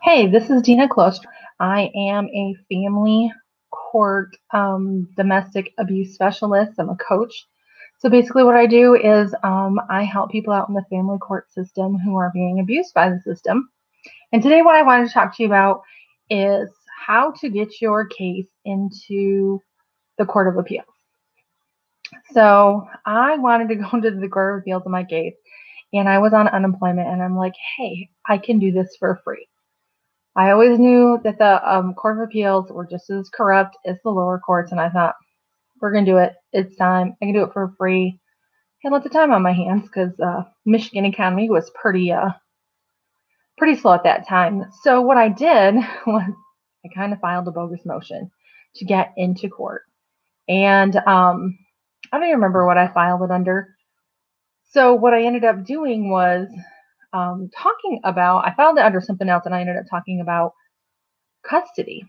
Hey, this is Dina Close. I am a family court domestic abuse specialist. I'm a coach. So basically, what I do is I help people out in the family court system who are being abused by the system. And today, what I wanted to talk to you about is how to get your case into the Court of Appeals. So I wanted to go into the Court of Appeals in my case, and I was on unemployment, and I'm like, hey, I can do this for free. I always knew that the Court of Appeals were just as corrupt as the lower courts, and I thought, we're going to do it. It's time. I can do it for free. I had lots of time on my hands because Michigan economy was pretty slow at that time. So what I did was I kind of filed a bogus motion to get into court. And I don't even remember what I filed it under. So what I ended up doing was I filed it under something else, and I ended up talking about custody.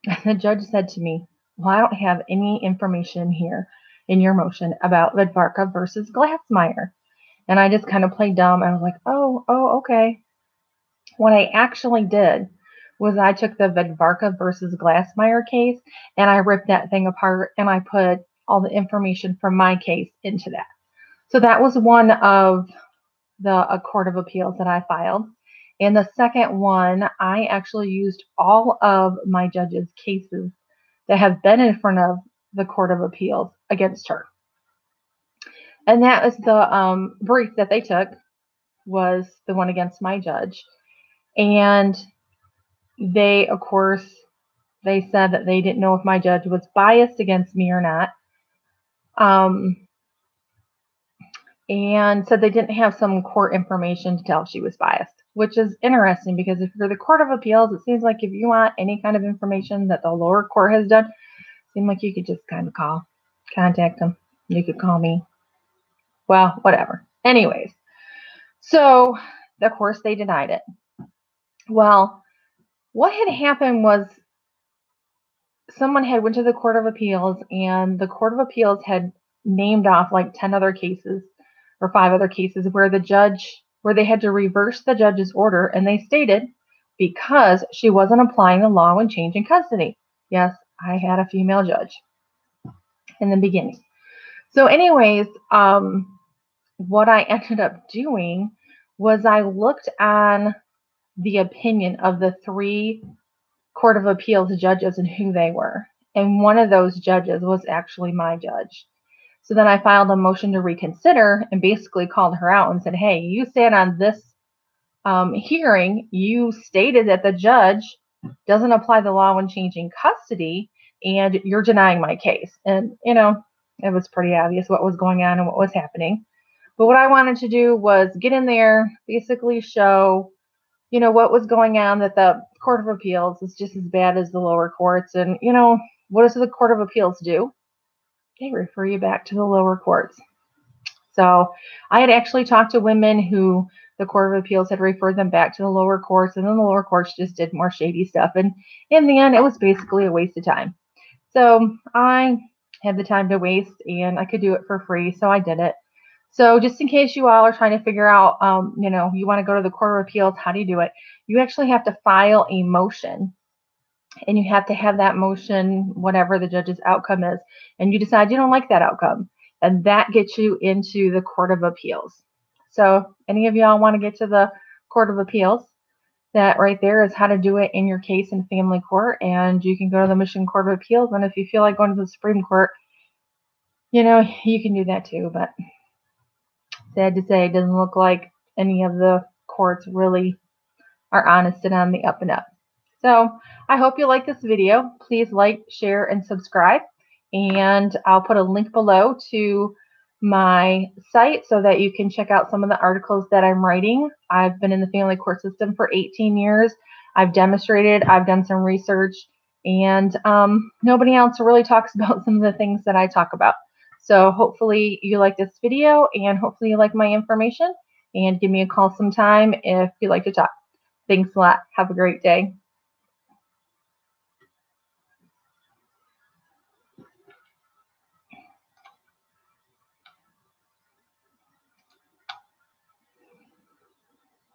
And the judge said to me, well, I don't have any information here in your motion about Vedvarka versus Glassmeyer. And I just kind of played dumb. I was like, okay. What I actually did was I took the Vedvarka versus Glassmeyer case and I ripped that thing apart and I put all the information from my case into that. So that was one of the Court of Appeals that I filed. And the second one, I actually used all of my judge's cases that have been in front of the Court of Appeals against her. And that is the brief that they took was the one against my judge. And they, of course, they said that they didn't know if my judge was biased against me or not. And said they didn't have some court information to tell if she was biased, which is interesting because if you're the Court of Appeals, it seems like if you want any kind of information that the lower court has done, it seems like you could just kind of contact them. You could call me. Well, whatever. Anyways, so of course they denied it. Well, what had happened was someone had went to the Court of Appeals and the Court of Appeals had named off like 10 other cases or 5 other cases where they had to reverse the judge's order, and they stated because she wasn't applying the law when changing custody. Yes, I had a female judge in the beginning. So anyways, what I ended up doing was I looked on the opinion of the 3 Court of Appeals judges and who they were. And one of those judges was actually my judge. So then I filed a motion to reconsider and basically called her out and said, hey, you said on this hearing, you stated that the judge doesn't apply the law when changing custody, and you're denying my case. And, it was pretty obvious what was going on and what was happening. But what I wanted to do was get in there, basically show, what was going on, that the Court of Appeals is just as bad as the lower courts. And, what does the Court of Appeals do? They refer you back to the lower courts. So I had actually talked to women who the Court of Appeals had referred them back to the lower courts, and then the lower courts just did more shady stuff. And in the end, it was basically a waste of time. So I had the time to waste, and I could do it for free, so I did it. So just in case you all are trying to figure out, you want to go to the Court of Appeals, how do you do it? You actually have to file a motion, and you have to have that motion, whatever the judge's outcome is, and you decide you don't like that outcome, and that gets you into the Court of Appeals. So any of y'all want to get to the Court of Appeals, that right there is how to do it in your case in family court, and you can go to the Michigan Court of Appeals, and if you feel like going to the Supreme Court, you can do that too, but sad to say, it doesn't look like any of the courts really are honest and on the up and up. So I hope you like this video. Please like, share, and subscribe. And I'll put a link below to my site so that you can check out some of the articles that I'm writing. I've been in the family court system for 18 years. I've demonstrated, I've done some research, and nobody else really talks about some of the things that I talk about. So hopefully you like this video, and hopefully you like my information, and give me a call sometime if you'd like to talk. Thanks a lot. Have a great day.